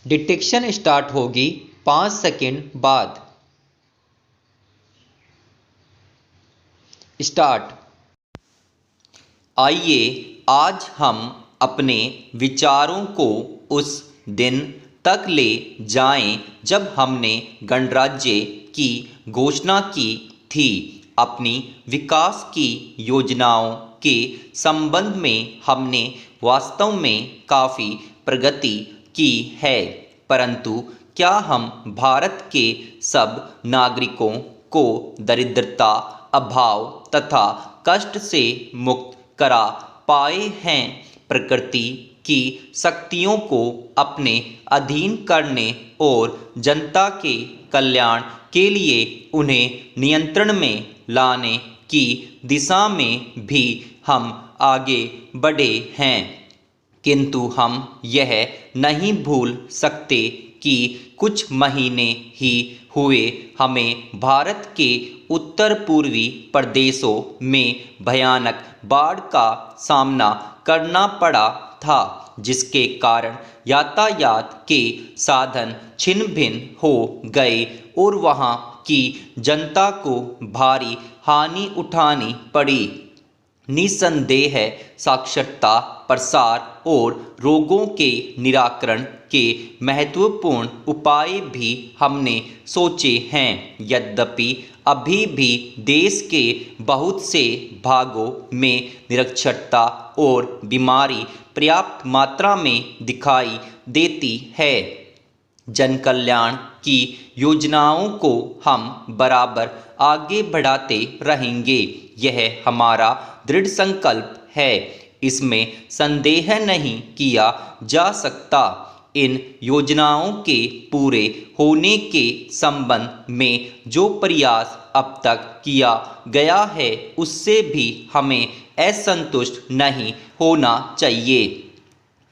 Detection start होगी 5 second बाद। Start. आइए आज हम अपने विचारों को उस दिन तक ले जाएं जब हमने गणराज्य की घोषणा की थी। अपनी विकास की योजनाओं के संबंध में हमने वास्तव में काफ़ी प्रगति की है, परंतु क्या हम भारत के सब नागरिकों को दरिद्रता, अभाव तथा कष्ट से मुक्त करा पाए हैं? प्रकृति की शक्तियों को अपने अधीन करने और जनता के कल्याण के लिए उन्हें नियंत्रण में लाने की दिशा में भी हम आगे बढ़े हैं, किंतु हम यह नहीं भूल सकते कि कुछ महीने ही हुए हमें भारत के उत्तर पूर्वी प्रदेशों में भयानक बाढ़ का सामना करना पड़ा था, जिसके कारण यातायात के साधन छिन्न भिन्न हो गए और वहां की जनता को भारी हानि उठानी पड़ी। निसंदेह साक्षरता, प्रसार और रोगों के निराकरण के महत्वपूर्ण उपाय भी हमने सोचे हैं। यद्यपि अभी भी देश के बहुत से भागों में निरक्षरता और बीमारी पर्याप्त मात्रा में दिखाई देती है। जन कल्याण की योजनाओं को हम बराबर आगे बढ़ाते रहेंगे, यह हमारा दृढ़ संकल्प है, इसमें संदेह नहीं किया जा सकता। इन योजनाओं के पूरे होने के संबंध में जो प्रयास अब तक किया गया है उससे भी हमें असंतुष्ट नहीं होना चाहिए।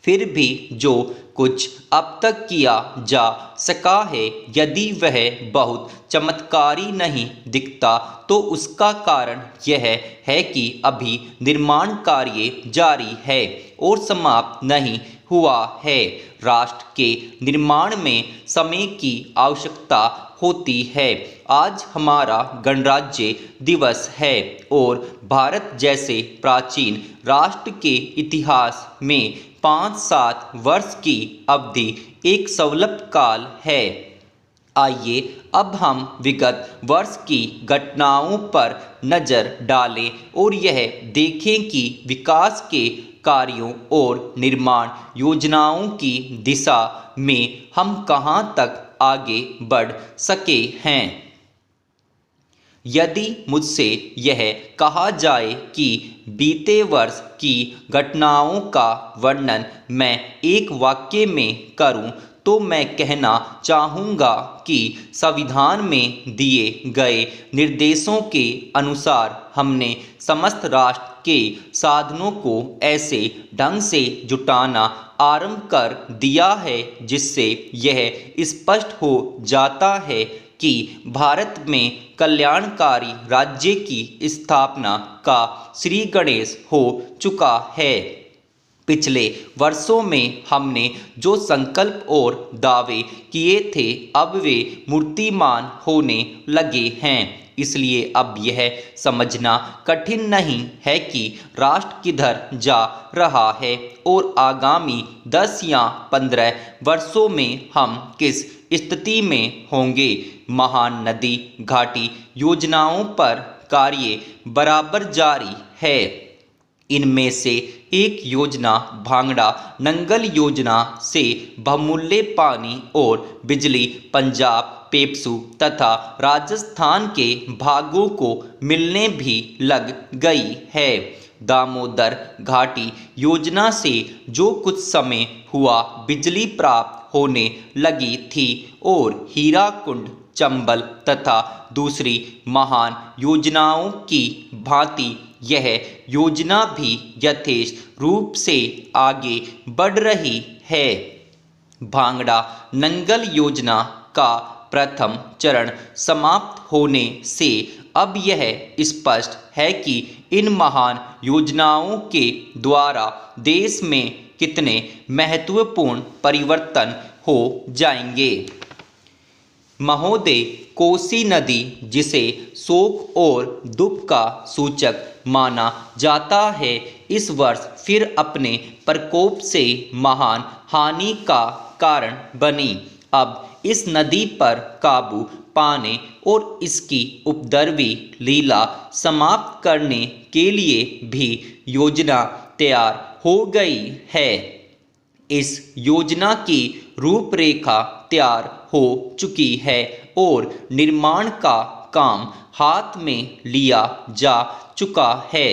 फिर भी जो कुछ अब तक किया जा सका है, यदि वह बहुत चमत्कारी नहीं दिखता तो उसका कारण यह है कि अभी निर्माण कार्य जारी है और समाप्त नहीं हुआ है। राष्ट्र के निर्माण में समय की आवश्यकता होती है। आज हमारा गणराज्य दिवस है और भारत जैसे प्राचीन राष्ट्र के इतिहास में 5-7 वर्ष की अवधि एक स्वल्प काल है। आइए अब हम विगत वर्ष की घटनाओं पर नज़र डालें और यह देखें कि विकास के कार्यों और निर्माण योजनाओं की दिशा में हम कहां तक आगे बढ़ सके हैं। यदि मुझसे यह कहा जाए कि बीते वर्ष की घटनाओं का वर्णन मैं एक वाक्य में करूं, तो मैं कहना चाहूँगा कि संविधान में दिए गए निर्देशों के अनुसार हमने समस्त राष्ट्र के साधनों को ऐसे ढंग से जुटाना आरंभ कर दिया है जिससे यह स्पष्ट हो जाता है कि भारत में कल्याणकारी राज्य की स्थापना का श्री गणेश हो चुका है। पिछले वर्षों में हमने जो संकल्प और दावे किए थे अब वे मूर्तिमान होने लगे हैं, इसलिए अब यह समझना कठिन नहीं है कि राष्ट्र किधर जा रहा है और आगामी 10 या 15 वर्षों में हम किस स्थिति में होंगे। महान नदी घाटी योजनाओं पर कार्य बराबर जारी है। इनमें से एक योजना भांगड़ा नंगल योजना से बहुमूल्य पानी और बिजली पंजाब, पेप्सू तथा राजस्थान के भागों को मिलने भी लग गई है। दामोदर घाटी योजना से जो कुछ समय हुआ बिजली प्राप्त होने लगी थी और हीराकुंड, चंबल तथा दूसरी महान योजनाओं की भांति यह योजना भी यथेष्ट रूप से आगे बढ़ रही है। भांगड़ा नंगल योजना का प्रथम चरण समाप्त होने से अब यह स्पष्ट है कि इन महान योजनाओं के द्वारा देश में कितने महत्वपूर्ण परिवर्तन हो जाएंगे। महोदय, कोसी नदी, जिसे शोक और दुख का सूचक माना जाता है, इस वर्ष फिर अपने प्रकोप से महान हानि का कारण बनी। अब इस नदी पर काबू पाने और इसकी उपद्रवी लीला समाप्त करने के लिए भी योजना तैयार हो गई है। इस योजना की रूपरेखा तैयार हो चुकी है और निर्माण का काम हाथ में लिया जा चुका है।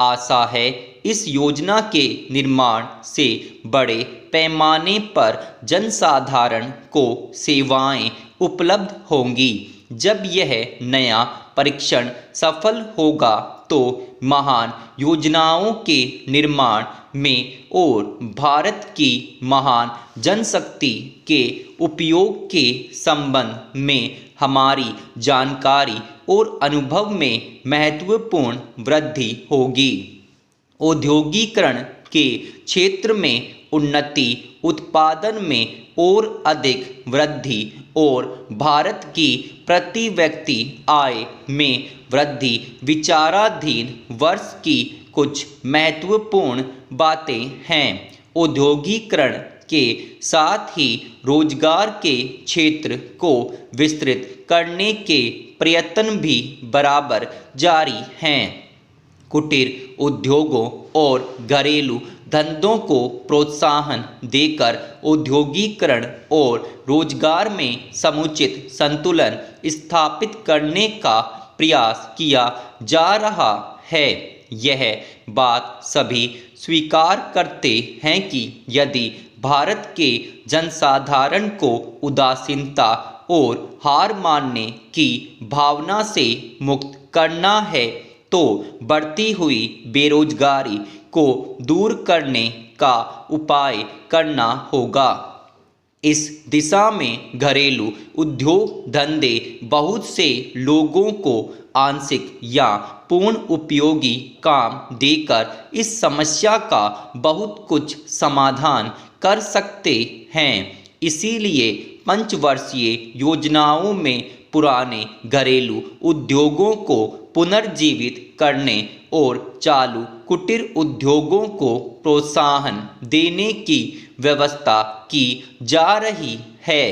आशा है इस योजना के निर्माण से बड़े पैमाने पर जनसाधारण को सेवाएं उपलब्ध होंगी। जब यह नया परीक्षण सफल होगा तो महान योजनाओं के निर्माण में और भारत की महान जनशक्ति के उपयोग के संबंध में हमारी जानकारी और अनुभव में महत्वपूर्ण वृद्धि होगी। औद्योगिकरण के क्षेत्र में उन्नति, उत्पादन में और अधिक वृद्धि और भारत की प्रति व्यक्ति आय में वृद्धि विचाराधीन वर्ष की कुछ महत्वपूर्ण बातें हैं। औद्योगिकरण के साथ ही रोजगार के क्षेत्र को विस्तृत करने के प्रयत्न भी बराबर जारी हैं। कुटीर उद्योगों और घरेलू धंधों को प्रोत्साहन देकर औद्योगिकरण और रोजगार में समुचित संतुलन स्थापित करने का प्रयास किया जा रहा है। यह बात सभी स्वीकार करते हैं कि यदि भारत के जनसाधारण को उदासीनता और हार मानने की भावना से मुक्त करना है तो बढ़ती हुई बेरोजगारी को दूर करने का उपाय करना होगा। इस दिशा में घरेलू उद्योग धंधे बहुत से लोगों को आंशिक या पूर्ण उपयोगी काम देकर इस समस्या का बहुत कुछ समाधान कर सकते हैं। इसीलिए पंचवर्षीय योजनाओं में पुराने घरेलू उद्योगों को पुनर्जीवित करने और चालू कुटीर उद्योगों को प्रोत्साहन देने की व्यवस्था की जा रही है।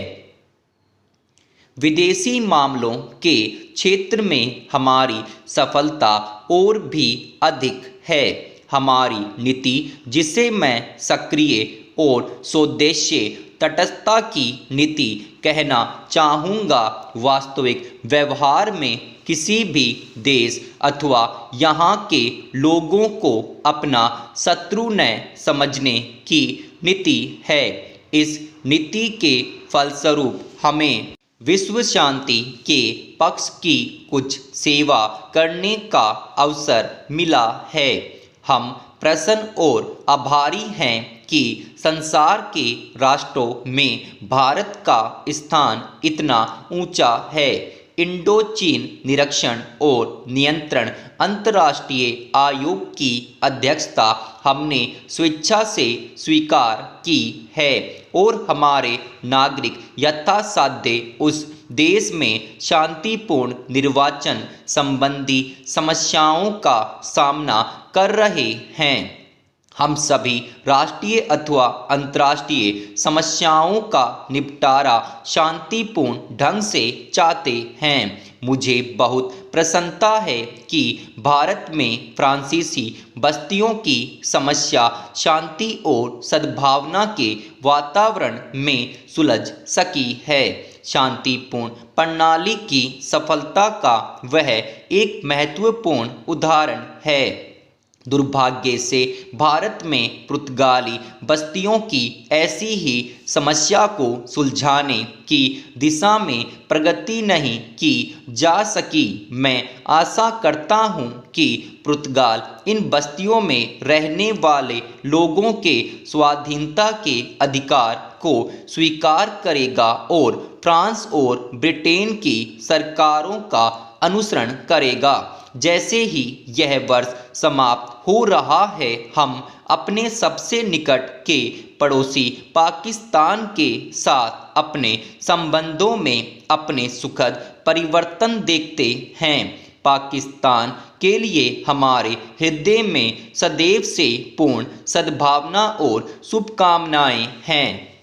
विदेशी मामलों के क्षेत्र में हमारी सफलता और भी अधिक है। हमारी नीति, जिसे मैं सक्रिय और स्वदेशी तटस्थता की नीति कहना चाहूँगा, वास्तविक व्यवहार में किसी भी देश अथवा यहाँ के लोगों को अपना शत्रु न समझने की नीति है। इस नीति के फलस्वरूप हमें विश्व शांति के पक्ष की कुछ सेवा करने का अवसर मिला है। हम प्रसन्न और आभारी हैं कि संसार के राष्ट्रों में भारत का स्थान इतना ऊंचा है। इंडो चीन निरीक्षण और नियंत्रण अंतर्राष्ट्रीय आयोग की अध्यक्षता हमने स्वेच्छा से स्वीकार की है और हमारे नागरिक यथासाध्य उस देश में शांतिपूर्ण निर्वाचन संबंधी समस्याओं का सामना कर रहे हैं। हम सभी राष्ट्रीय अथवा अंतर्राष्ट्रीय समस्याओं का निपटारा शांतिपूर्ण ढंग से चाहते हैं। मुझे बहुत प्रसन्नता है कि भारत में फ्रांसीसी बस्तियों की समस्या शांति और सद्भावना के वातावरण में सुलझ सकी है। शांतिपूर्ण प्रणाली की सफलता का वह एक महत्वपूर्ण उदाहरण है। दुर्भाग्य से भारत में पुर्तगाली बस्तियों की ऐसी ही समस्या को सुलझाने की दिशा में प्रगति नहीं की जा सकी। मैं आशा करता हूँ कि पुर्तगाल इन बस्तियों में रहने वाले लोगों के स्वाधीनता के अधिकार को स्वीकार करेगा और फ्रांस और ब्रिटेन की सरकारों का अनुसरण करेगा। जैसे ही यह वर्ष समाप्त हो रहा है, हम अपने सबसे निकट के पड़ोसी पाकिस्तान के साथ अपने संबंधों में अपने सुखद परिवर्तन देखते हैं। पाकिस्तान के लिए हमारे हृदय में सदैव से पूर्ण सद्भावना और शुभकामनाएं हैं।